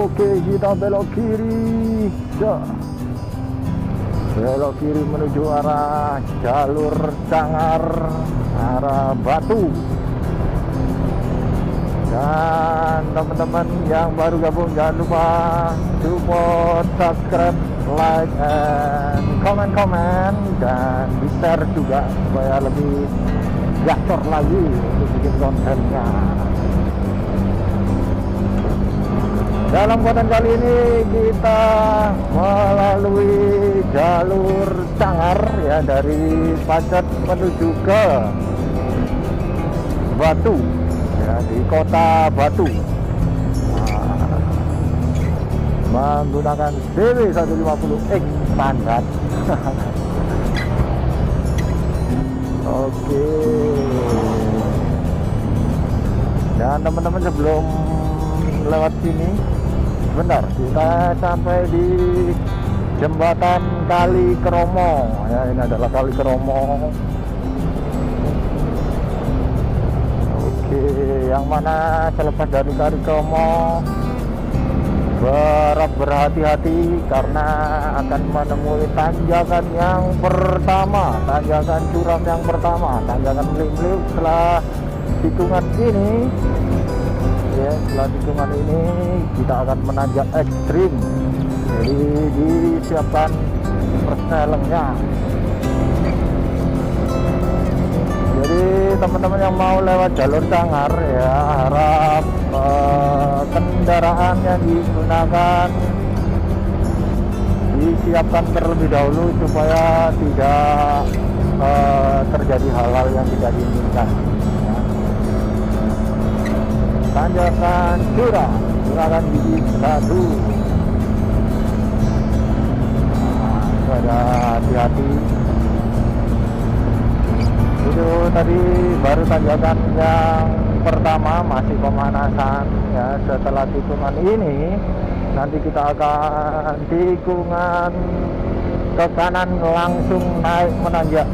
Oke, kita belok kiri. Ya. Belok kiri menuju arah jalur Cangar, arah Batu. Dan teman-teman yang baru gabung jangan lupa support, subscribe, like, and comment, dan di-share juga supaya lebih gacor lagi untuk bikin kontennya. Dalam konten kali ini kita melalui jalur Cangar ya, dari Pacet menuju ke Batu ya, di kota Batu. Menggunakan DW150X standar. Oke. Dan teman-teman, sebelum lewat sini, sebentar, kita sampai di jembatan Kali Keromo ya. Ini adalah Kali Keromo. Oke, yang mana selepas dari Kali Keromo berhati-hati karena akan menemui tanjakan yang pertama, tanjakan curam yang pertama, tanjakan melip-melip. Setelah tikungan ini ya, setelah tikungan ini kita akan menanjak ekstrim, jadi disiapkan persnelengnya. Jadi teman-teman yang mau lewat jalur Cangar ya, harap kendaraan yang digunakan disiapkan terlebih dahulu supaya tidak terjadi hal-hal yang tidak diinginkan ya. Tanjakan curam, silakan gigi 1. Nah, ada hati-hati. Itu tadi baru tanjakan yang pertama, masih pemanasan ya. Setelah tikungan ini nanti kita akan tikungan ke kanan langsung naik menanjak.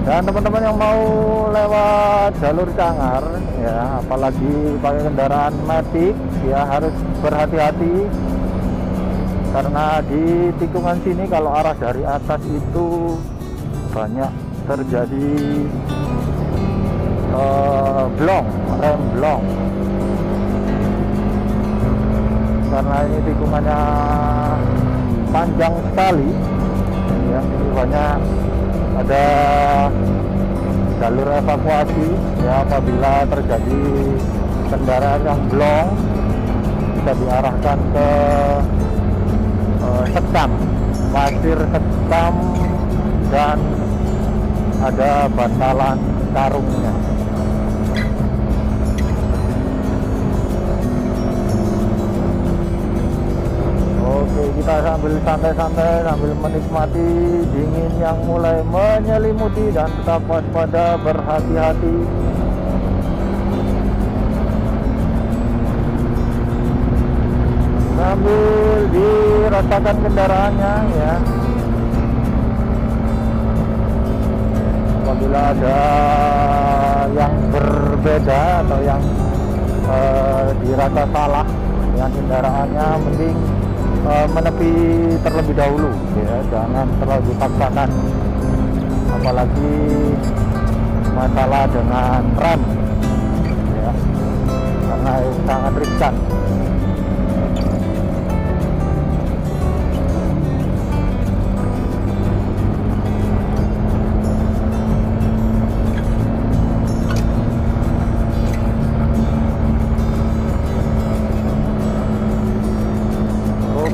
Dan teman-teman yang mau lewat jalur Cangar ya, apalagi pakai kendaraan matic ya, harus berhati-hati karena di tikungan sini kalau arah dari atas itu banyak terjadi rem blong, karena ini tikungannya panjang sekali ya. Ini banyak ada jalur evakuasi ya, apabila terjadi kendaraan yang blong bisa diarahkan ke sekam, pasir sekam, dan ada bantalan karungnya. Oke, kita sambil santai-santai, sambil menikmati dingin yang mulai menyelimuti, dan tetap waspada, berhati-hati. Sambil dirasakan kendaraannya ya. Apabila ada yang berbeda atau yang dirasa salah dengan kendaraannya, mending menepi terlebih dahulu ya, jangan terlalu dipaksakan, apalagi masalah dengan rem ya, karena sangat riskan.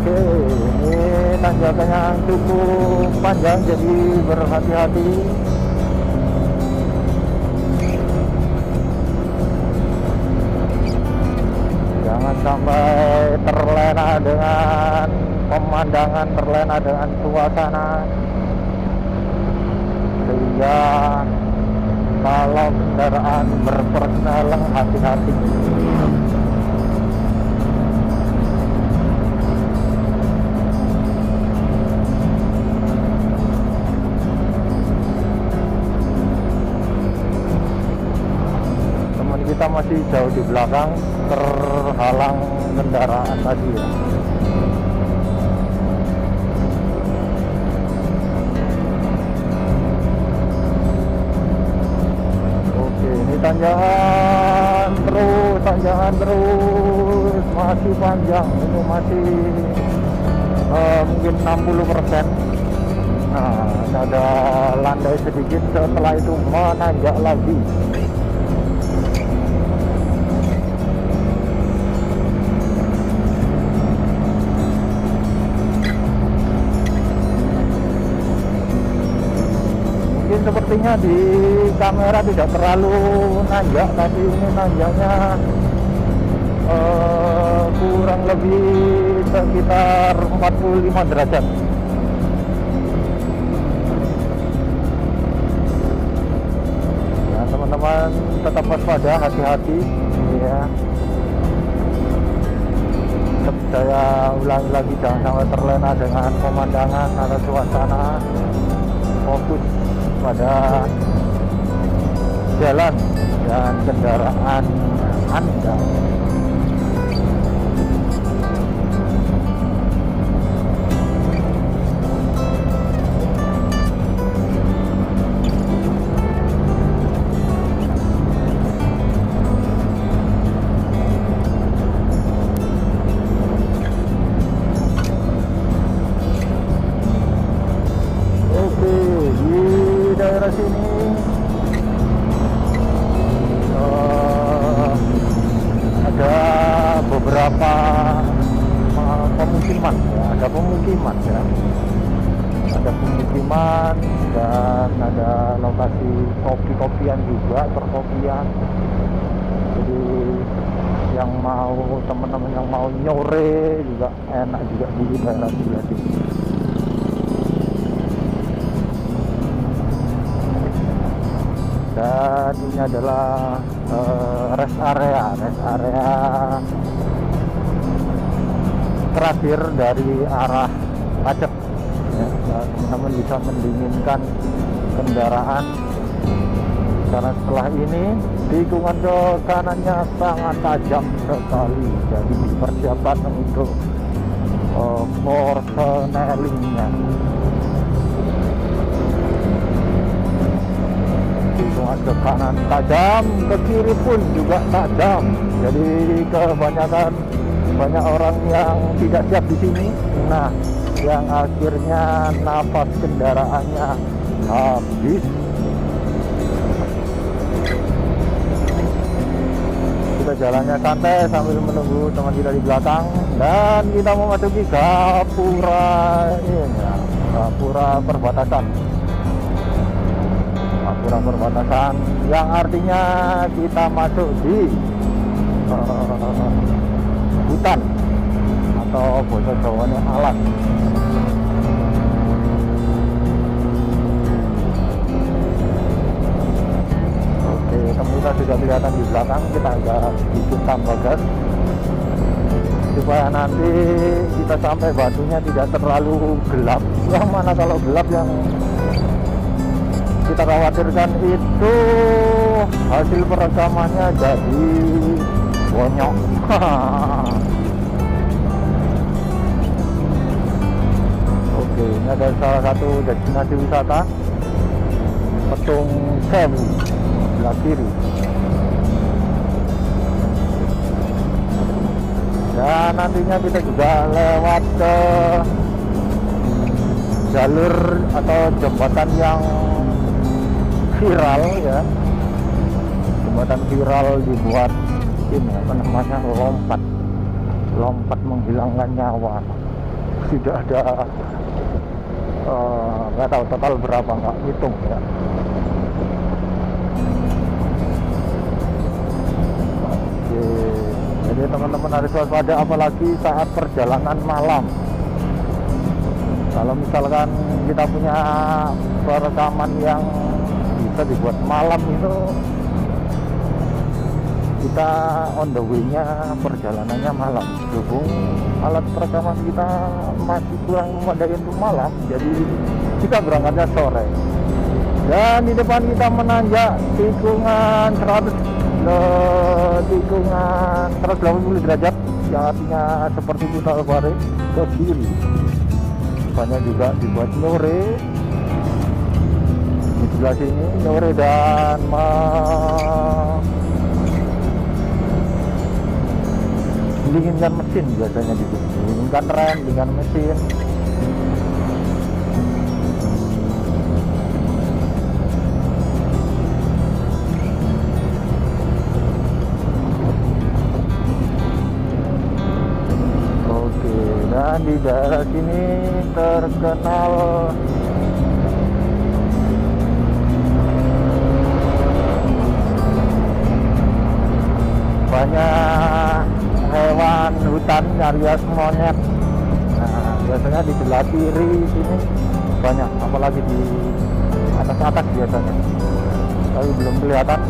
Ini tanjakannya cukup panjang, jadi berhati-hati. Jangan sampai terlena dengan pemandangan, terlena dengan suasana, sehingga kalau kendaraan berpersneleng, hati-hati. kita masih jauh di belakang, terhalang kendaraan tadi ya. Oke, ini tanjakan terus masih panjang, ini masih mungkin 60%. Nah, ada landai sedikit, setelah itu menanjak lagi. Mungkin sepertinya di kamera tidak terlalu nanjak, tapi ini nanjaknya kurang lebih sekitar 45 derajat. Teman-teman tetap waspada, hati-hati ya. Saya ulangi lagi, jangan sampai terlena dengan pemandangan atau suasana. Fokus pada jalan dan kendaraan Anda. Sini ada beberapa pemukiman ya, ada pemukiman dan ada lokasi kopi-kopian juga, perkopian. Jadi yang mau teman-teman yang mau nyore juga enak juga di daerah sebelah sini. Dan ini adalah rest area terakhir dari arah Pacet ya. Teman-teman bisa mendinginkan kendaraan karena setelah ini tikungan ke kanannya sangat tajam sekali, jadi dipersiapkan untuk forsenelingnya. Tikungan ke kanan tajam, ke kiri pun juga tajam. Jadi banyak orang yang tidak siap di sini. Nah, yang akhirnya nafas kendaraannya habis. Kita jalannya santai sambil menunggu teman kita di belakang, dan kita memasuki gapura ini ya, gapura perbatasan. Perbatasan yang artinya kita masuk di hutan atau bahasa Jawanya alas. Oke, kita sudah kelihatan di belakang, kita agak sedikit tambah gas supaya nanti kita sampai Batunya tidak terlalu gelap. Yang mana kalau gelap yang kita khawatirkan itu hasil perekamannya jadi bonyok. Oke, ini ada salah satu destinasi wisata, Petung Sewu sebelah kiri. Dan nantinya kita juga lewat ke jalur atau jembatan yang viral ya, jembatan viral dibuat ini apa namanya, lompat menghilangkan nyawa. Tidak ada nggak tahu total berapa, nggak hitung ya. Oke, jadi teman-teman harus waspada apalagi saat perjalanan malam. Kalau misalkan kita punya perekaman yang bisa dibuat malam, itu kita on the way-nya perjalanannya malam. Berhubung alat perekaman kita masih kurang memadai untuk malam, jadi kita berangkatnya sore. Dan di depan kita menanjak tikungan 180 tikungan 180 derajat yang artinya seperti putar balik ke kiri. Banyak juga dibuat nyore di sebelah sini, nyore dan mendinginkan mesin biasanya gitu, mendinginkan rem, mendinginkan mesin. Oke, dan di daerah sini terkenal banyak hewan hutan alias monyet. Nah, biasanya di sebelah kiri sini banyak, apalagi di atas-atas biasanya, tapi belum kelihatan.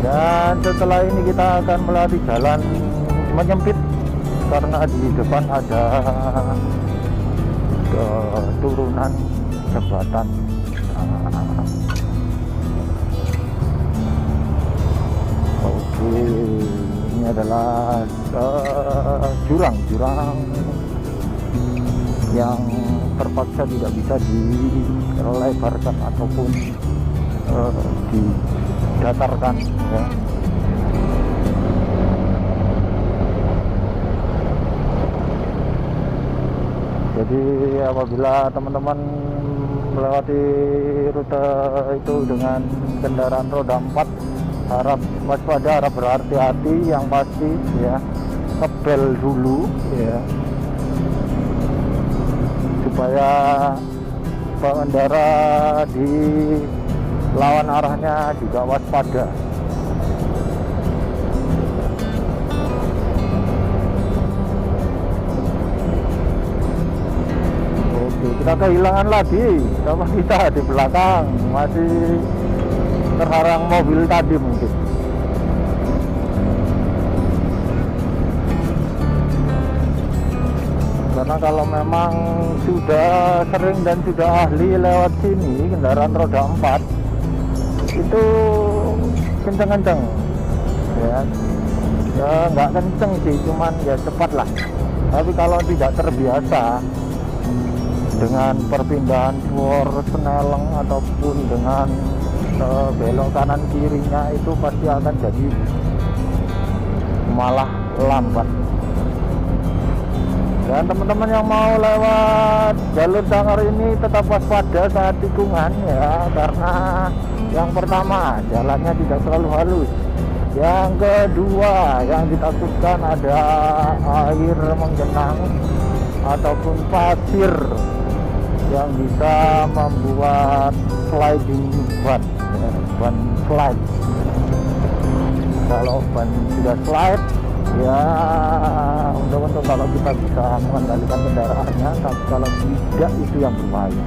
Dan setelah ini kita akan melewati jalan menyempit karena di depan ada turunan jembatan. Oke, ini adalah jurang yang terpaksa tidak bisa dilebarkan ataupun didatarkan ya. Jadi apabila teman-teman melewati rute itu dengan kendaraan roda 4, harap waspada, harap berhati-hati, yang pasti ya ngebel dulu ya, supaya pengendara di lawan arahnya juga waspada. Kita kehilangan lagi sama kita di belakang, masih terharang mobil tadi mungkin. Karena kalau memang sudah sering dan sudah ahli lewat sini kendaraan roda 4 itu kenceng-kenceng ya, nggak kenceng sih, cuman ya cepat lah. Tapi kalau tidak terbiasa dengan perpindahan for Seneleng ataupun dengan belok kanan kirinya, itu pasti akan jadi malah lambat. Dan teman-teman yang mau lewat jalur Cangkar ini tetap waspada saat tikungan ya, karena yang pertama jalannya tidak terlalu halus, yang kedua yang ditakutkan ada air menggenang ataupun pasir yang bisa membuat sliding ban, ya, ban slide. Kalau ban sudah slide ya untung-untung kalau kita bisa mengendalikan kendaraannya, tapi kalau tidak itu yang berbahaya.